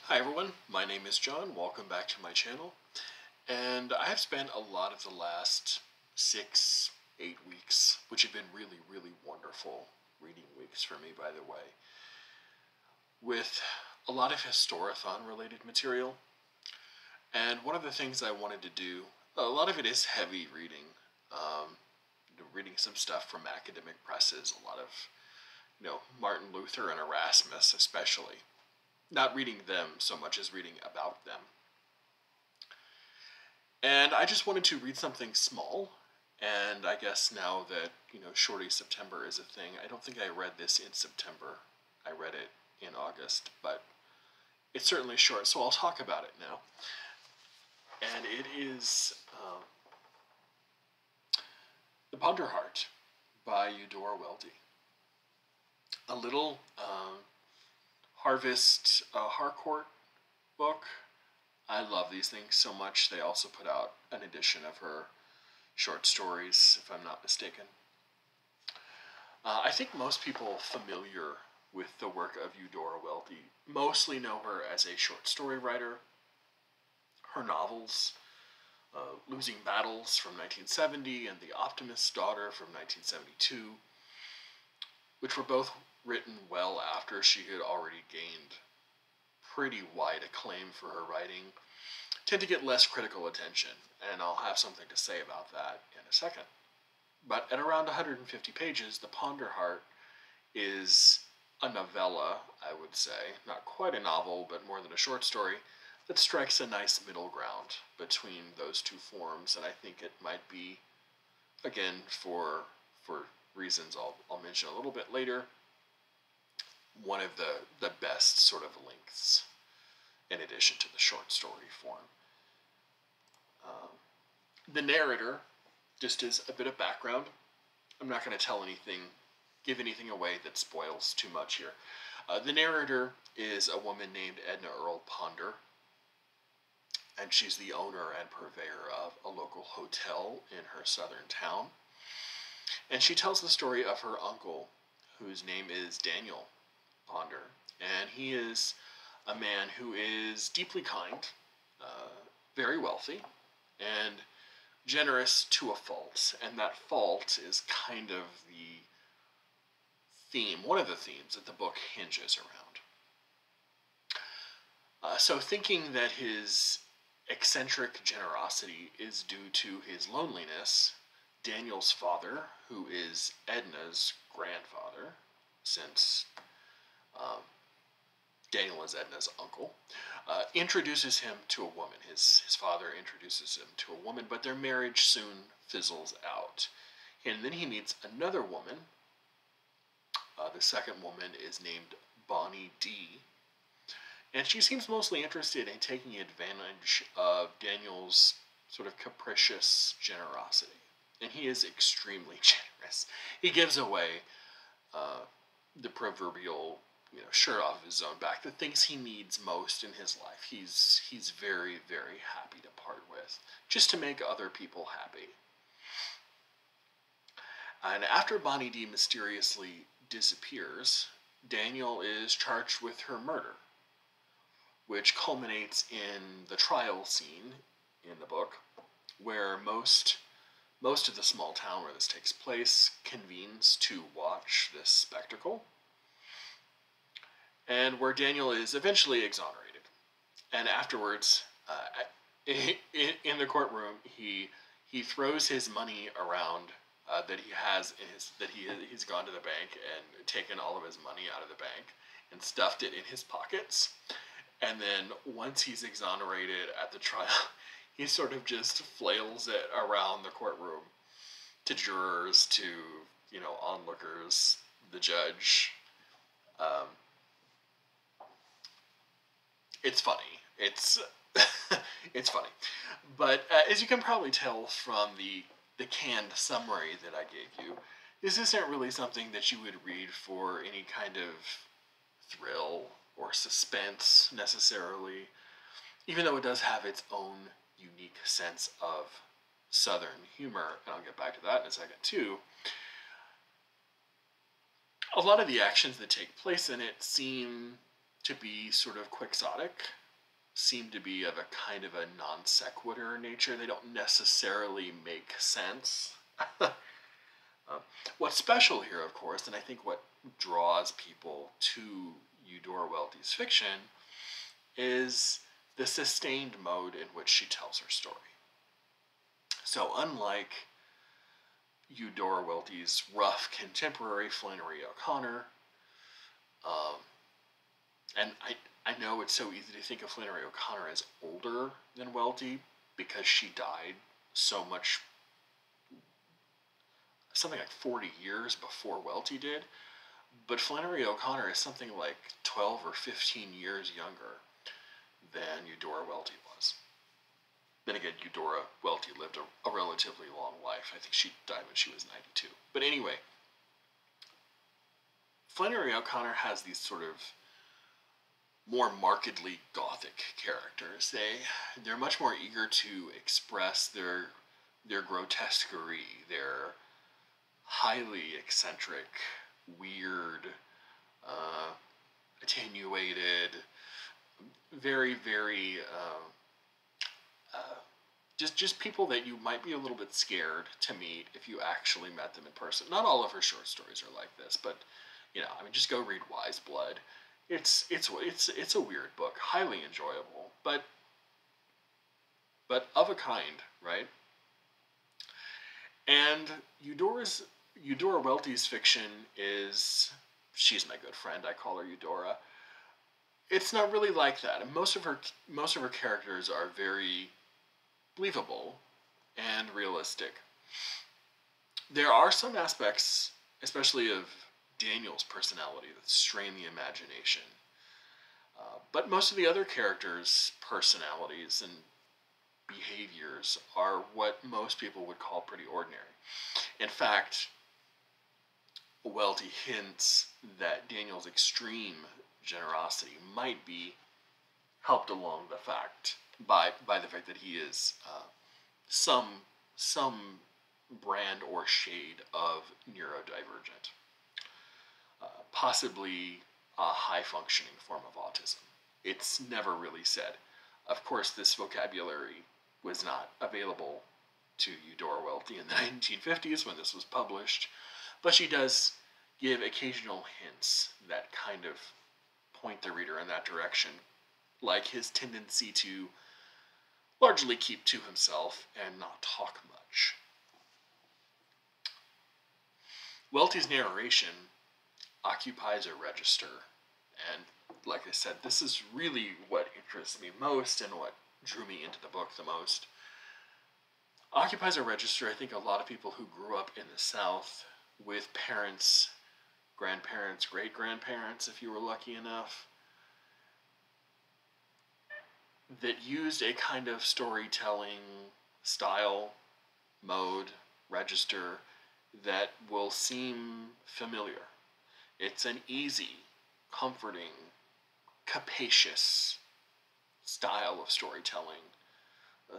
Hi everyone, my name is John. Welcome back to my channel. And I have spent a lot of the last 8 weeks, which have been really wonderful reading weeks for me, by the way, with a lot of Historathon related material. And one of the things I wanted to do, a lot of it is heavy reading, reading some stuff from academic presses, a lot of, Martin Luther and Erasmus especially. Not reading them so much as reading about them. And I just wanted to read something small, and I guess now that, Shorty September is a thing, I don't think I read this in September. I read it in August, but it's certainly short, so I'll talk about it now. And it is The Ponderheart by Eudora Welty. A little Harvest Harcourt book. I love these things so much. They also put out an edition of her short stories, if I'm not mistaken. I think most people familiar with the work of Eudora Welty mostly know her as a short story writer. Her novels, Losing Battles from 1970 and The Optimist's Daughter from 1972, which were both written well after she had already gained pretty wide acclaim for her writing, tend to get less critical attention, and I'll have something to say about that in a second. But at around 150 pages, The Ponderheart is a novella, I would say, not quite a novel, but more than a short story, that strikes a nice middle ground between those two forms, and I think it might be, again, for reasons I'll mention a little bit later, one of the best sort of lengths in addition to the short story form. The narrator, just as a bit of background, I'm not going to give anything away that spoils too much here. The narrator is a woman named Edna Earl Ponder, and she's the owner and purveyor of a local hotel in her southern town. And she tells the story of her uncle, whose name is Daniel Ponder, and he is a man who is deeply kind, very wealthy, and generous to a fault, and that fault is kind of the theme, one of the themes that the book hinges around. So thinking that his eccentric generosity is due to his loneliness, Daniel's father, who is Edna's grandfather, since Daniel is Edna's uncle, introduces him to a woman. His father introduces him to a woman, but their marriage soon fizzles out. And then he meets another woman. The second woman is named Bonnie D. And she seems mostly interested in taking advantage of Daniel's sort of capricious generosity. And he is extremely generous. He gives away the proverbial, shirt off his own back, the things he needs most in his life. He's very happy to part with, just to make other people happy. And after Bonnie D mysteriously disappears, Daniel is charged with her murder, which culminates in the trial scene in the book, where most of the small town where this takes place convenes to watch this spectacle, and where Daniel is eventually exonerated. And afterwards, in the courtroom, he throws his money around that he has he's gone to the bank and taken all of his money out of the bank and stuffed it in his pockets. And then once he's exonerated at the trial, he sort of just flails it around the courtroom to jurors, to, onlookers, the judge. It's funny. It's it's funny. But as you can probably tell from the canned summary that I gave you, this isn't really something that you would read for any kind of thrill or suspense necessarily, even though it does have its own unique sense of Southern humor, and I'll get back to that in a second too. A lot of the actions that take place in it seem to be sort of quixotic, seem to be of a kind of a non sequitur nature. They don't necessarily make sense. What's special here, of course, and I think what draws people to Eudora Welty's fiction, is the sustained mode in which she tells her story. So unlike Eudora Welty's rough contemporary Flannery O'Connor, and I know it's so easy to think of Flannery O'Connor as older than Welty because she died so much, something like 40 years before Welty did. But Flannery O'Connor is something like 12 or 15 years younger than Eudora Welty was. Then again, Eudora Welty lived a relatively long life. I think she died when she was 92. But anyway, Flannery O'Connor has these sort of more markedly gothic characters. They're much more eager to express their grotesquerie, their highly eccentric, weird, attenuated, very, very just people that you might be a little bit scared to meet if you actually met them in person. Not all of her short stories are like this, but just go read Wise Blood. It's a weird book, highly enjoyable, but of a kind, right? And Eudora Welty's fiction is, she's my good friend, I call her Eudora. It's not really like that. And most of her characters are very believable and realistic. There are some aspects, especially of Daniel's personality, that strain the imagination. But most of the other characters' personalities and behaviors are what most people would call pretty ordinary. In fact, Welty hints that Daniel's extreme generosity might be helped along the fact by the fact that he is some brand or shade of neurodivergent, possibly a high-functioning form of autism. It's never really said. Of course, this vocabulary was not available to Eudora Welty in the 1950s when this was published, but she does give occasional hints that kind of point the reader in that direction, like his tendency to largely keep to himself and not talk much. Welty's narration occupies a register, and like I said, this is really what interests me most and what drew me into the book the most. Occupies a register, I think a lot of people who grew up in the South with parents, grandparents, great-grandparents, if you were lucky enough, that used a kind of storytelling style, mode, register that will seem familiar. It's an easy, comforting, capacious style of storytelling.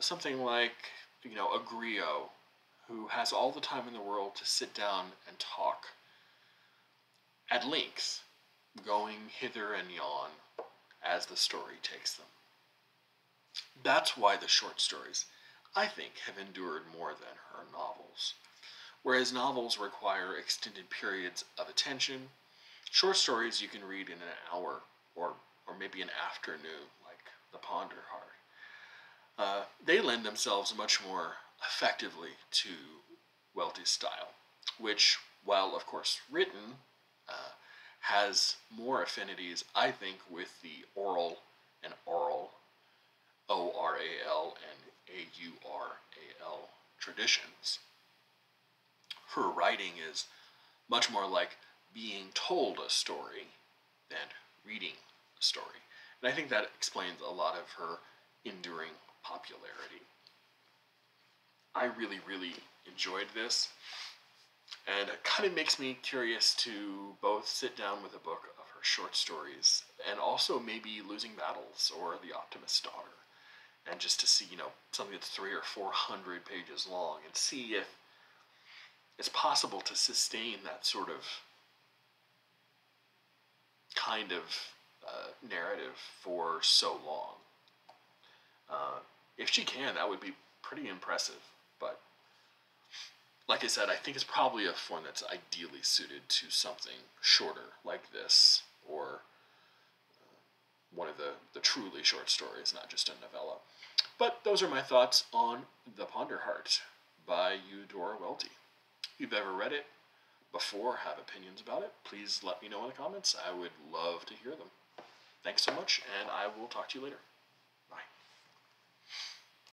Something like, a griot who has all the time in the world to sit down and talk at length, going hither and yon as the story takes them. That's why the short stories, I think, have endured more than her novels. Whereas novels require extended periods of attention, short stories you can read in an hour or maybe an afternoon, like The Ponder Heart. They lend themselves much more effectively to Welty's style, which, while of course written, has more affinities, I think, with the oral and oral, O-R-A-L and A-U-R-A-L traditions. Her writing is much more like being told a story than reading a story. And I think that explains a lot of her enduring popularity. I really, really enjoyed this, and it kind of makes me curious to both sit down with a book of her short stories and also maybe Losing Battles or The Optimist's Daughter, and just to see, something that's 300 or 400 pages long and see if it's possible to sustain that sort of kind of narrative for so long. If she can, that would be pretty impressive. But like I said, I think it's probably a form that's ideally suited to something shorter like this, or one of the truly short stories, not just a novella. But those are my thoughts on The Ponderheart by Eudora Welty. If you've ever read it before, have opinions about it, please let me know in the comments. I would love to hear them. Thanks so much, and I will talk to you later.